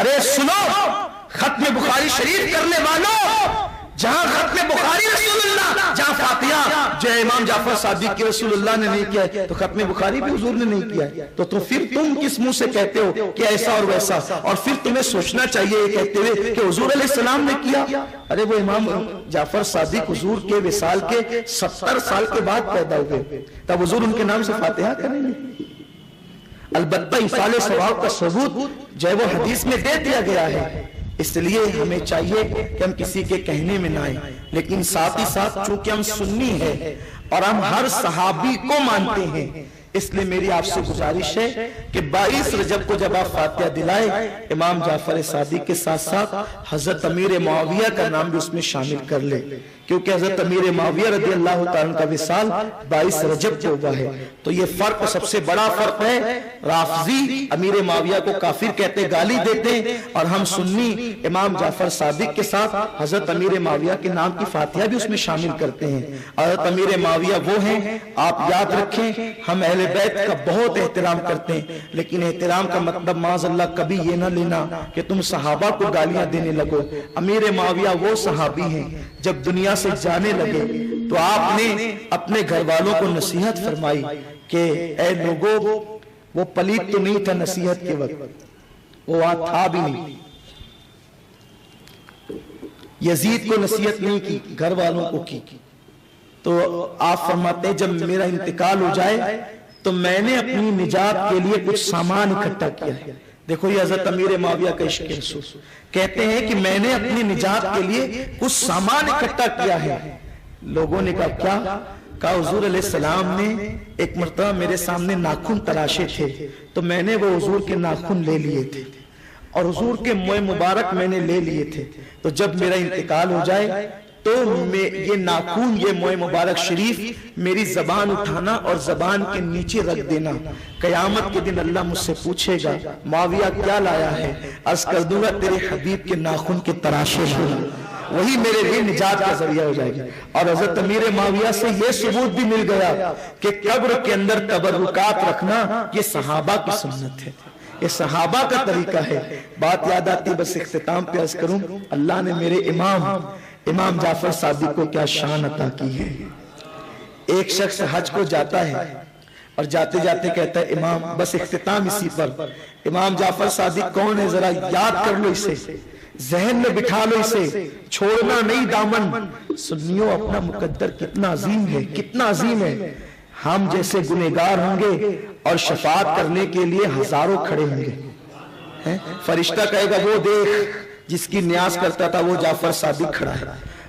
ارے سنو ختم بخاری شریف کرنے والوں، جہاں ختم بخاری رسول اللہ، جہاں فاتحہ جو امام جعفر صادق کی رسول اللہ نے نہیں کیا ہے تو ختم بخاری بھی حضور نے نہیں کیا ہے، تو پھر تم کس منہ سے کہتے ہو کہ ایسا اور ویسا؟ اور پھر تمہیں سوچنا چاہیے یہ کہتے ہوئے کہ حضور علیہ السلام نے کیا۔ ارے وہ امام جعفر صادق حضور کے وصال کے 70 سال کے بعد پیدا ہوئے، تب حضور ان کے نام سے فاتحہ کریں گے؟ البتہ ایصال ثواب کا ثبوت جو ہے وہ حدیث میں دے دیا گیا ہے، اس لیے ہمیں چاہیے کہ ہم کسی کے کہنے میں نہ آئیں، لیکن ساتھ ہی ساتھ چونکہ ہم سنی ہے اور ہم ہر صحابی کو مانتے ہیں، اس لیے میری آپ سے گزارش ہے کہ 22 رجب کو جب آپ فاتحہ دلائے امام جعفر صادق کے ساتھ ساتھ حضرت امیر معاویہ کا نام بھی اس میں شامل کر لے، کیونکہ حضرت امیر معاویہ رضی اللہ تعالیٰ کا وصال 22 رجب کو ہوا ہے۔ تو یہ فرق سب سے بڑا فرق ہے، رافضی امیر معاویہ کو کافر کہتے گالی دیتے ہیں، اور ہم سنی امام جعفر صادق کے ساتھ حضرت امیر معاویہ کے نام کی فاتحہ بھی اس میں شامل کرتے ہیں۔ حضرت امیر معاویہ وہ ہیں، آپ یاد رکھیں ہم اہل بیت کا بہت احترام کرتے ہیں، لیکن احترام کا مطلب معاذ اللہ کبھی یہ نہ لینا کہ تم صحابہ کو گالیاں دینے لگو۔ امیر معاویہ وہ صحابی ہیں جب دنیا سے جانے لگے تو آپ نے اپنے گھر والوں کو نصیحت فرمائی کہ اے لوگو، وہ پلیت تو نہیں تھا نصیحت کے وقت، وہ وہاں تھا بھی نہیں، یزید کو نصیحت نہیں کی، گھر والوں کو کی۔ تو آپ فرماتے ہیں جب میرا انتقال ہو جائے تو میں نے اپنی نجات کے لیے کچھ سامان اکٹھا کیا ہے۔ دیکھو یہ حضرت امیر معاویہ کا عشق رسول، کہتے ہیں کہ میں نے اپنی نجات کے لیے کچھ سامان اکٹھا کیا ہے۔ لوگوں نے کہا کیا؟ کہا حضور علیہ السلام نے ایک مرتبہ میرے سامنے ناخن تراشے تھے تو میں نے وہ حضور کے ناخن لے لیے تھے، اور حضور کے موئے مبارک میں نے لے لیے تھے، تو جب میرا انتقال ہو جائے تو یہ ناخن، یہ موئے مبارک شریف میری زبان اٹھانا اور زبان کے نیچے رکھ دینا، قیامت کے دن اللہ مجھ سے پوچھے گا معاویہ کیا لایا ہے، عرض کر دوں گا تیرے حبیب کے ناخن کے تراشے لایا، وہی میرے لیے نجات کا ذریعہ ہو جائے گا۔ اور حضرت امیر معاویہ سے یہ ثبوت بھی مل گیا کہ قبر کے اندر تبرکات رکھنا یہ صحابہ کی سنت ہے، یہ صحابہ کا طریقہ ہے۔ بات یاد آتی، بس اختتام پہ عرض کروں، اللہ نے میرے امام جعفر صادق کو کیا شان عطا کی ہے۔ ایک شخص حج کو جاتا ہے اور جاتے جاتے کہتا ہے امام، بس اختتام اسی پر، امام جعفر صادق کون ہے ذرا یاد کر لو اسے، ذہن میں بٹھا لو اسے، چھوڑنا نہیں دامن۔ سنیو اپنا مقدر کتنا عظیم ہے، کتنا عظیم ہے۔ ہم جیسے گنہگار ہوں گے اور شفاعت کرنے کے لیے ہزاروں کھڑے ہوں گے، فرشتہ کہے گا وہ دیکھ جس کی نیاز کرتا تھا وہ جعفر صادق کھڑا ہے،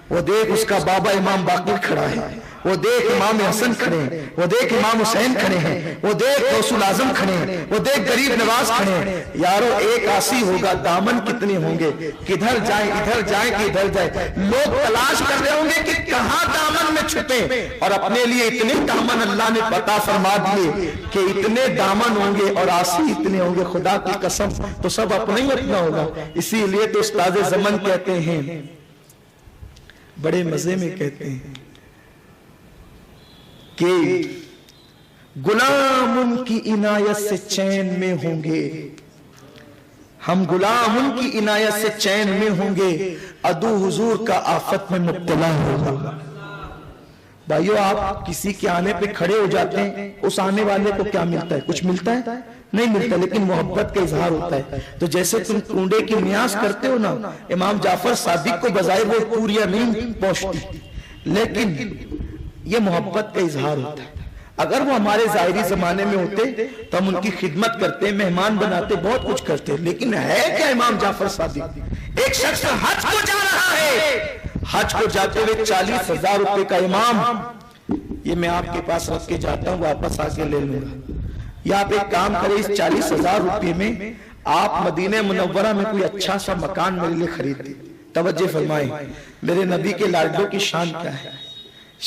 وہ دیکھ اس کا بابا امام باقر کھڑا ہے، وہ دیکھ امام حسن کھڑے ہیں، وہ دیکھ امام حسین کھڑے ہیں، وہ دیکھ غوث الاعظم کھڑے ہیں، وہ دیکھ غریب نواز کھڑے ہیں۔ یارو ایک آسی ہوگا، دامن کتنے ہوں گے، کدھر جائیں ادھر جائیں کہ ادھر جائیں، لوگ تلاش کر رہے ہوں گے کہ کہاں دامن میں چھپے، اور اپنے لیے اتنے دامن اللہ نے پتا فرما دیے کہ اتنے دامن ہوں گے اور آسی اتنے ہوں گے، خدا کی قسم تو سب اپنا ہی اپنا ہوگا۔ اسی لیے تو استاد زمن کہتے ہیں، بڑے مزے میں کہتے ہیں کہ غلام ان کی عنایت سے چین میں ہوں گے، ہم غلام ان کی عنایت سے چین میں ہوں گے، عدو حضور کا آفت میں مبتلا ہوگا۔ بھائیو آپ کسی کے آنے پہ کھڑے ہو جاتے ہیں، اس آنے والے کو کیا ملتا ہے؟ کچھ ملتا ہے؟ نہیں ملتا، لیکن محبت کا اظہار ہوتا ہے۔ تو جیسے تم کنڈے کی نیاز کرتے ہو نا، امام جعفر صادق کو بظاہر وہ پوریا نہیں پہنچتی، لیکن یہ محبت کا اظہار ہوتا ہے۔ اگر وہ ہمارے ظاہری زمانے میں ہوتے تو ہم ان کی خدمت کرتے، مہمان بناتے، بہت کچھ کرتے، لیکن ہے کیا امام جعفر صادق؟ ایک شخص حج کو جا رہا ہے، حج کو جاتے ہوئے 40,000 روپے کا امام، یہ میں آپ کے پاس رکھ کے جاتا ہوں، واپس آ کے لے لوں گا، یا آپ ایک کام کریں اس 40,000 روپے میں آپ مدینہ منورہ میں کوئی اچھا سا مکان میرے لیے خرید دیں۔ توجہ فرمائیں، میرے نبی کے لاڈلوں کی شان کیا ہے،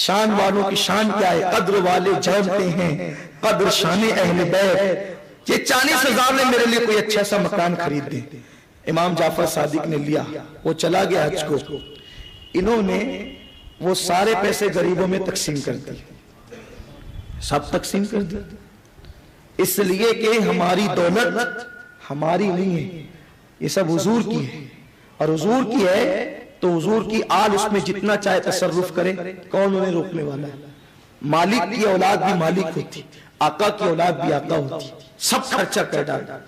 شان والوں کی شان کیا ہے، قدر والے جانتے ہیں قدر شان اہل بیت۔ یہ 40,000 میں میرے لیے کوئی اچھا سا مکان خرید دیں۔ امام جعفر صادق نے لیا، وہ چلا گیا حج کو، انہوں نے وہ سارے پیسے غریبوں میں تقسیم کر دی، سب تقسیم کر دی، اس لیے کہ ہماری دولت ہماری نہیں ہے، یہ سب حضور کی ہے، اور حضور کی ہے تو حضور کی آل اس میں جتنا چاہے تصرف کرے، کون انہیں روکنے والا ہے؟ مالک کی اولاد بھی مالک ہوتی، آقا کی اولاد بھی آقا ہوتی، سب خرچہ کر ڈالا۔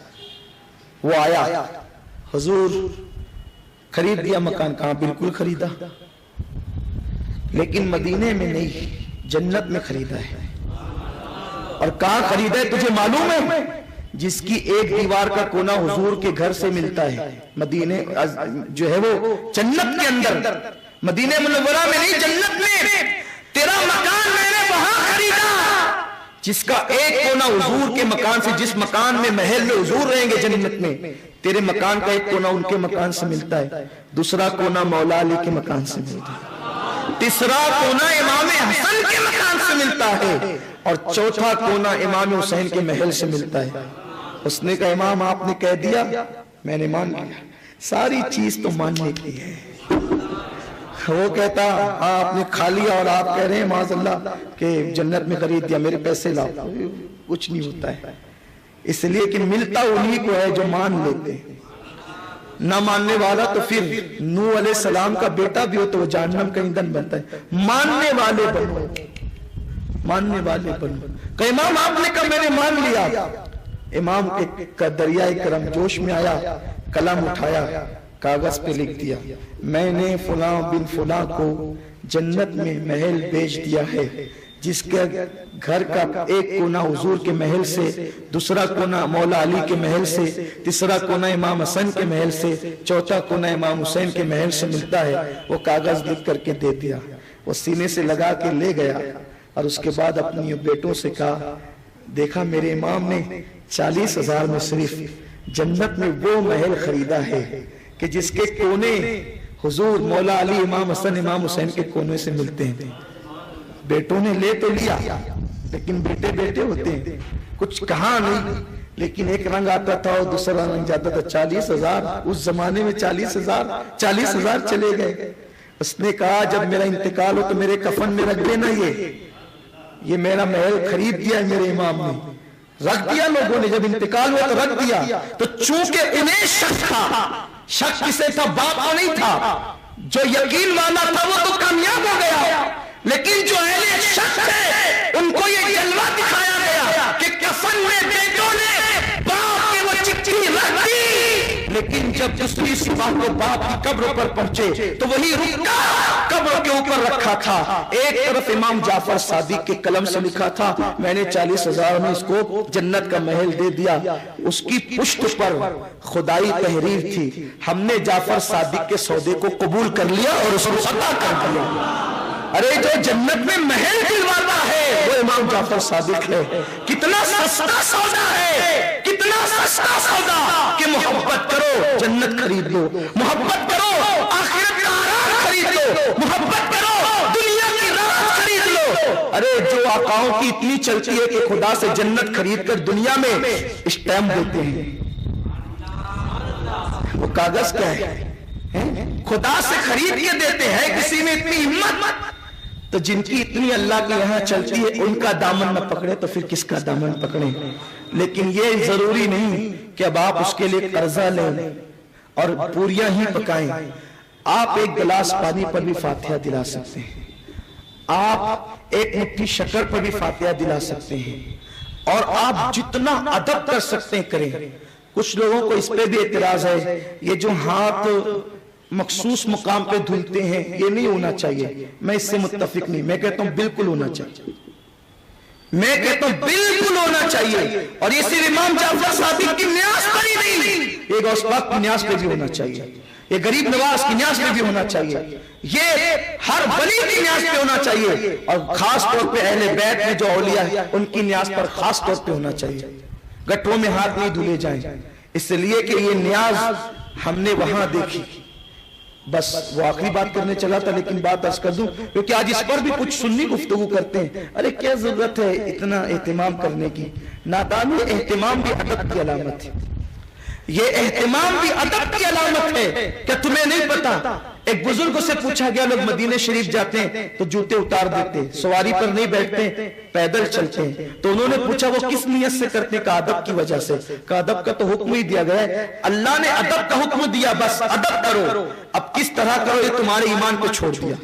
وہ آیا، حضور خرید دیا مکان، کہاں؟ بالکل خریدا، لیکن مدینے میں نہیں، جنت میں خریدا ہے۔ اور کہاں خریدا ہے تجھے معلوم ہے؟ جس کی ایک دیوار کا کونا حضور کے گھر سے ملتا ہے، مدینے جو ہے وہ جنت کے اندر، مدینے منورہ میں نہیں، جنت میں تیرا مکان میں نے وہاں خریدا، جس کا ایک کونا حضور کے مکان سے، جس مکان میں محل میں حضور رہیں گے جنت میں، تیرے مکان کا ایک کونا ان کے مکان سے ملتا ہے، دوسرا کونا مولا علی کے مکان سے ملتا ہے، تیسرا کونا امام حسن کے مکان سے ملتا ہے، اور چوتھا کونا امام حسین کے محل سے ملتا ہے۔ اس نے کہا امام آپ نے کہہ دیا، میں نے مان لیا، ساری چیز تو ماننے کی ہے۔ وہ کہتا ہاں آپ نے کھا لیا اور آپ کہہ رہے ہیں معاذ اللہ کہ جنت میں خرید دیا، میرے پیسے لاؤ، کچھ نہیں ہوتا ہے، اس لیے کہ ملتا انہی کو ہے جو مان لیتے ہیں۔ نہ ماننے والا تو پھر نوح علیہ السلام کا بیٹا بھی ہو تو وہ جہنم کا ایندھن بنتا ہے۔ ماننے والے بنو، ماننے والے بنو۔ کہ امام آپ نے کہا میں نے مان لیا۔ امام کا دریائے کرم جوش میں آیا، قلم اٹھایا، کاغذ پہ لکھ دیا، میں نے فلاں بن فلاں کو جنت میں محل بیچ دیا ہے، جس کے گھر کا ایک کونا حضور کے محل سے، دوسرا کونا مولا علی کے محل سے، تیسرا کونا امام حسن کے محل سے، چوتھا کونا امام حسین کے محل سے ملتا ہے۔ وہ کاغذ لکھ کر کے دے دیا، وہ سینے سے لگا کے لے گیا، اور اس کے بعد اپنی بیٹوں سے کہا دیکھا میرے امام نے 40,000 میں صرف جنت میں وہ محل خریدا ہے کہ جس کے کونے حضور مولا علی امام حسن امام حسین کے کونے سے ملتے ہیں۔ بیٹوں نے لے تو لیا، لیکن بیٹے بیٹے ہوتے ہیں، کچھ کہاں نہیں، لیکن ایک رنگ آتا تھا اور دوسرا رنگ جاتا تھا۔ 40,000 اس زمانے میں 40,000 چلے گئے۔ اس نے کہا جب میرا انتقال ہو تو میرے کفن میں رکھ دینا، یہ میرا محل خرید دیا ہے میرے امام نے، رکھ دیا لوگوں نے، جب انتقال ہوا تو رکھ دیا۔ تو چونکہ انہیں شک تھا، شک کسے تھا؟ باپ کو نہیں تھا، جو یقین والا تھا وہ تو کامیاب ہو گیا، لیکن جو اہل شک ہے ان کو یہ جلوہ دکھایا گیا کہ کفن میں بیٹوں نے باپ کے وہ چٹھی رکھ دی، لیکن جب دوسری صبح کو باپ کی قبر پر پہنچے تو وہی رکا قبر کے اوپر رکھا تھا۔ ایک طرف امام جعفر صادق کے قلم سے لکھا تھا میں نے 40,000 میں اس کو جنت کا محل دے دیا، اس کی پشت پر خدائی تحریر تھی، ہم نے جعفر صادق کے سودے کو قبول کر لیا اور اس کو عطا کر دیا۔ ارے جو جنت میں محل دلواتا ہے وہ امام جعفر صادق ہے۔ کتنا سستا سودا ہے، کتنا سستا سودا کہ محبت کرو جنت خرید لو، محبت کرو آخرت کا آرام خرید لو، محبت کرو دنیا کی راحت خرید لو۔ ارے جو آقاؤں کی اتنی چلتی ہے کہ خدا سے جنت خرید کر دنیا میں اسٹیمپ دیتے ہیں، وہ کاغذ کیا ہے؟ خدا سے خرید کے دیتے ہیں۔ کسی میں اتنی ہمت تو جن کی اتنی اللہ کے یہاں چلتی ہے ان کا دامن نہ پکڑے تو پھر کس کا دامن پکڑے؟ لیکن یہ ضروری نہیں کہ اب آپ اس کے لیے قرضہ لیں اور پوریاں ہی پکائیں۔ آپ ایک گلاس پانی پر بھی فاتحہ دلا سکتے ہیں، آپ ایک مٹھی شکر پر بھی فاتحہ دلا سکتے ہیں، اور آپ جتنا ادب کر سکتے ہیں کریں۔ کچھ لوگوں کو اس پہ بھی اعتراض ہے، یہ جو ہاتھ مخصوص مقام پہ دھلتے ہیں یہ نہیں ہونا چاہیے، میں اس سے متفق نہیں، میں کہتا ہوں بالکل ہونا چاہیے، میں کہتا ہوں بالکل ہونا چاہیے، اور یہ صرف امام جعفر صادق کی نیاز پر ہی نہیں، یہ غوث پاک کی نیاز پہ بھی ہونا چاہیے، یہ غریب نواز کی نیاز پہ بھی ہونا چاہیے، یہ ہر ولی کی نیاز پہ ہونا چاہیے، اور خاص طور پہ اہل بیت میں جو اولیاء ہیں ان کی نیاز پر خاص طور پہ ہونا چاہیے۔ گٹروں میں ہاتھ نہیں دھلے جائیں، اس لیے کہ یہ نیاز ہم نے وہاں دیکھی۔ بس وہ آخری بات کرنے چلا تھا، لیکن بات عرض کر دوں کیونکہ آج اس پر بھی کچھ سنی گفتگو کرتے ہیں، ارے کیا ضرورت ہے اتنا اہتمام کرنے کی؟ نادانی اہتمام بھی ادب کی علامت ہے، یہ اہتمام بھی ادب کی علامت ہے۔ کیا تمہیں نہیں پتا ایک بزرگ سے پوچھا گیا لوگ مدینہ شریف جاتے ہیں تو جوتے اتار دیتے ہیں، سواری پر نہیں بیٹھتے، پیدل چلتے ہیں، تو انہوں نے پوچھا وہ کس نیت سے کرتے ہیں؟ کہا ادب کی وجہ سے۔ کہا ادب کا تو حکم ہی دیا گیا ہے، اللہ نے ادب کا حکم دیا، بس ادب کرو، اب کس طرح کرو یہ تمہارے ایمان کو چھوڑ دیا،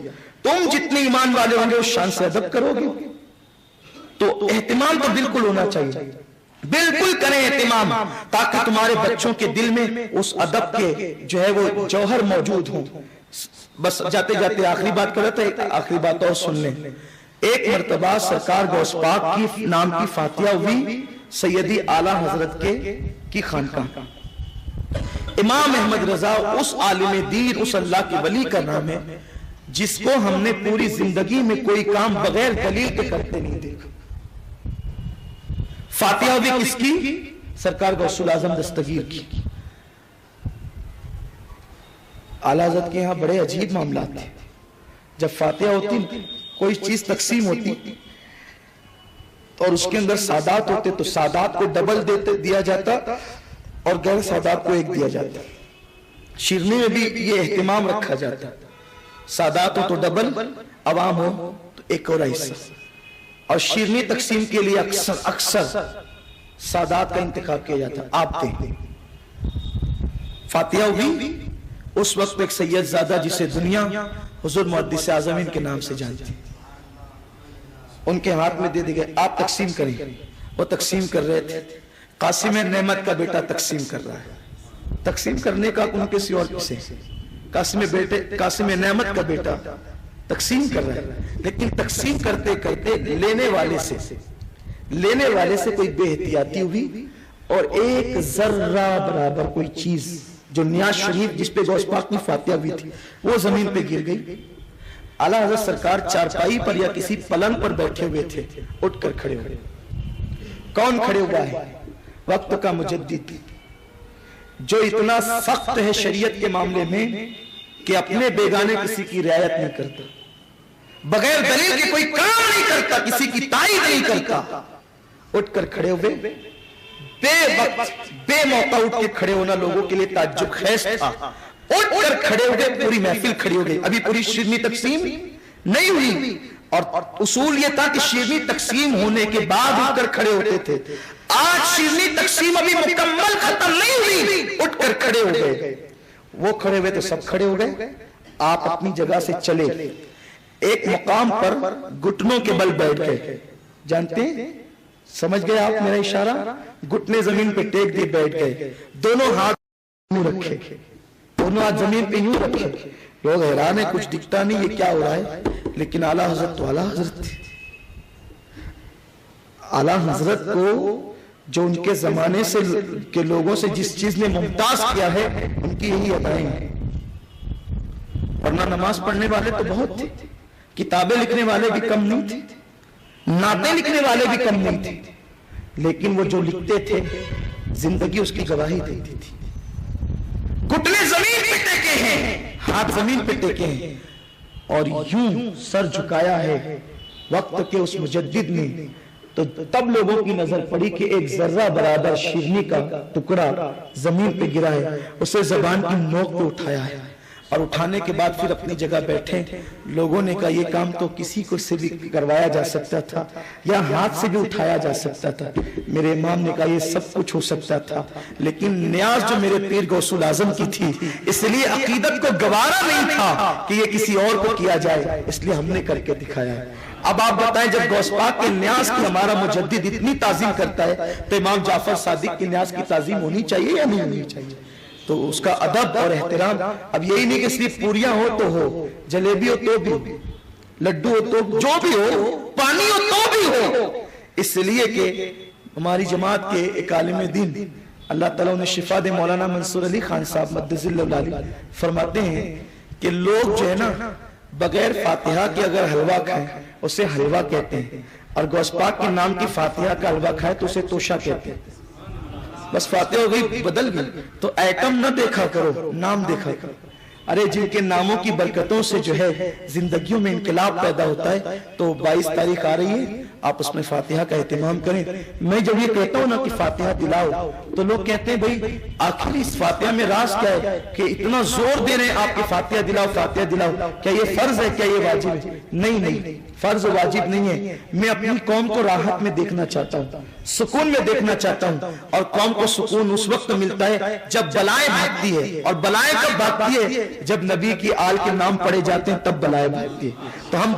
تم جتنے ایمان والے ہوں گے اس شان سے ادب کرو گے۔ تو اہتمام تو بالکل ہونا چاہیے، بالکل کریں اہتمام، تاکہ تمہارے بچوں کے دل میں اس ادب کے جو ہے وہ جوہر موجود ہوں۔ بس جاتے جاتے آخری بات کر رہا تھا، آخری بات اور سن لیں۔ ایک مرتبہ سرکار غوث پاک کی نام کی فاتحہ ہوئی سیدی اعلیٰ حضرت کی خانقاہ۔ امام احمد رضا اس عالم دین، اس اللہ کے ولی کا نام ہے جس کو ہم نے پوری زندگی میں کوئی کام بغیر دلیل کے کرتے نہیں دیکھا۔ فاتحہ ہوئی کس کی؟ سرکار غوث الاعظم دستگیر کی۔ اعلیٰ حضرت کے یہاں بڑے عجیب معاملات تھے، جب فاتحہ ہوتی کوئی چیز تقسیم ہوتی اور اس کے اندر سادات ہوتے تو سادات کو ڈبل دیا جاتا اور غیر سادات کو ایک دیا جاتا۔ شیرنی میں بھی یہ اہتمام رکھا جاتا، سادات ہو تو ڈبل، عوام ہو تو ایک اور حصہ، اور شیرنی تقسیم کے لیے اکثر سادات کا انتخاب کیا جاتا۔ آپ تھے فاتحہ ہوئی، اس وقت ایک سید زادہ جسے دنیا حضور محدث اعظمین کے نام سے جانتی، ان کے ہاتھ میں دے دی گئے، آپ تقسیم کریں۔ وہ تقسیم کر رہے تھے، قاسم نعمت کا بیٹا تقسیم کر رہا ہے، تقسیم کرنے کا ان کسی اور کسے، قاسم نعمت کا بیٹا تقسیم کر رہا ہے، لیکن تقسیم کرتے کرتے لینے والے سے کوئی بے احتیاطی ہوئی اور ایک ذرہ برابر کوئی چیز جو نیاز شریف جس پہ غوث پاک کی فاتحہ ہوئی تھی وہ زمین پہ گر گئی۔ اعلیٰ حضرت سرکار چارپائی پر یا کسی پلنگ پر بیٹھے ہوئے تھے، اٹھ کر کھڑے ہوئے۔ کون کھڑے ہوا ہے؟ وقت کا مجدد جو اتنا سخت ہے شریعت کے معاملے میں کہ اپنے بیگانے کسی کی رعایت نہیں کرتا، بغیر دلیل کے کوئی کام نہیں کرتا، کسی کی تائید نہیں کرتا۔ اٹھ کر کھڑے ہوئے، بے وقت بے موقع اٹھ کے کھڑے ہونا لوگوں کے لیے تعجب خیز تھا۔ اٹھ کر کھڑے ہوئے، پوری محفل کھڑی ہو گئی، ابھی پوری شیرنی تقسیم نہیں ہوئی، اور اصول یہ تھا کہ شیرنی تقسیم ہونے کے بعد اٹھ کر کھڑے ہوتے تھے۔ آج شیرنی تقسیم ابھی مکمل ختم نہیں ہوئی، اٹھ کر کھڑے ہو گئے۔ وہ کھڑے ہوئے تو سب کھڑے ہو گئے، آپ اپنی جگہ سے چلے، ایک مقام پر گھٹنوں کے بل بیٹھ گئے۔ جانتے ہیں، سمجھ گئے آپ میرا اشارہ؟ گھٹنے زمین پہ ٹیک دیے بیٹھ گئے، دونوں ہاتھ یوں رکھے، دونوں ہاتھ زمین پہ یوں رکھے۔ لوگ حیران ہیں، کچھ دکھتا نہیں یہ کیا ہو رہا ہے، لیکن اعلیٰ حضرت تو اعلیٰ حضرت تھے۔ اعلیٰ حضرت کو جو ان کے زمانے سے کے لوگوں سے جس چیز نے ممتاز کیا ہے ان کی یہی ادائیں ہیں۔ ورنہ نماز پڑھنے والے تو بہت تھے، کتابیں لکھنے والے بھی کم نہیں تھے، نعتیں لکھنے والے بھی کم نہیں تھے، لیکن وہ جو لکھتے تھے زندگی اس کی گواہی دیتی تھی۔ گھٹنے زمین پہ ٹیکے ہیں، ہاتھ زمین پہ ٹیکے ہیں، اور یوں سر جھکایا ہے وقت کے اس مجدد نے، تو تب لوگوں کی نظر پڑی کہ ایک ذرہ برابر شیرنی کا ٹکڑا زمین پہ گرا ہے، اسے زبان کی نوک پہ اٹھایا ہے، اور اٹھانے کے بعد پھر اپنی جگہ بیٹھے۔ لوگوں نے کہا یہ کام تو کسی کو سے بھی کروایا جا سکتا تھا، یا ہاتھ سے بھی اٹھایا جا سکتا تھا۔ میرے امام نے کہا یہ سب کچھ ہو سکتا تھا، لیکن نیاز جو میرے پیر غوث الاعظم کی تھی، اس لیے عقیدت کو گوارا نہیں تھا کہ یہ کسی اور کو کیا جائے، اس لیے ہم نے کر کے دکھایا ہے۔ اب آپ بتائیں، جب غوث پاک کے نیاز کی ہمارا مجدد اتنی تعظیم کرتا ہے تو امام جعفر صادق کی نیاز کی تعظیم ہونی چاہیے یا نہیں ہونی چاہیے؟ تو اس کا ادب اور احترام، اب یہی نہیں کہ صرف پوریاں ہو تو ہو، جلیبی ہو تو بھی، لڈو ہو تو جو بھی ہو، پانی ہو تو بھی ہو، اس لیے کہ ہماری جماعت کے ایک عالم دین اللہ تعالیٰ انہیں شفا دے، مولانا منصور علی خان صاحب مدث اللہ علیہ فرماتے ہیں کہ لوگ جو ہے نا بغیر فاتحہ کے اگر حلوہ کھائیں اسے حلوہ کہتے ہیں، اور غوث پاک کے نام کی فاتحہ کا حلوہ کھائے تو اسے توشہ کہتے ہیں۔ بس فاتحہ ہو گئی، بدل گئی، تو ایٹم نہ دیکھا کرو، نام دیکھا کرو۔ ارے جن کے ناموں کی برکتوں سے جو ہے زندگیوں میں انقلاب پیدا ہوتا ہے، تو 22 تاریخ آ رہی ہے آپ اس میں فاتحہ کا اہتمام کریں. میں جب یہ کہتا ہوں نا کہ فاتحہ دلاؤ تو لوگ کہتے ہیں بھئی آخر اس فاتحہ میں راز کیا ہے کہ اتنا زور دے رہے ہیں آپ کہ فاتحہ دلاؤ فاتحہ دلاؤ. کیا یہ فرض ہے, کیا یہ واجب ہے؟ نہیں, فرض واجب نہیں ہے. میں اپنی قوم کو راحت میں دیکھنا چاہتا ہوں, سکون میں دیکھنا چاہتا ہوں, اور قوم کو سکون اس وقت ملتا ہے جب بلائیں بھاگتی ہے. اور بلائیں کب بھاگتی ہے؟ جب نبی کی آل کے نام پڑے جاتے ہیں تب بلائیں بھاگتی ہے. تو ہم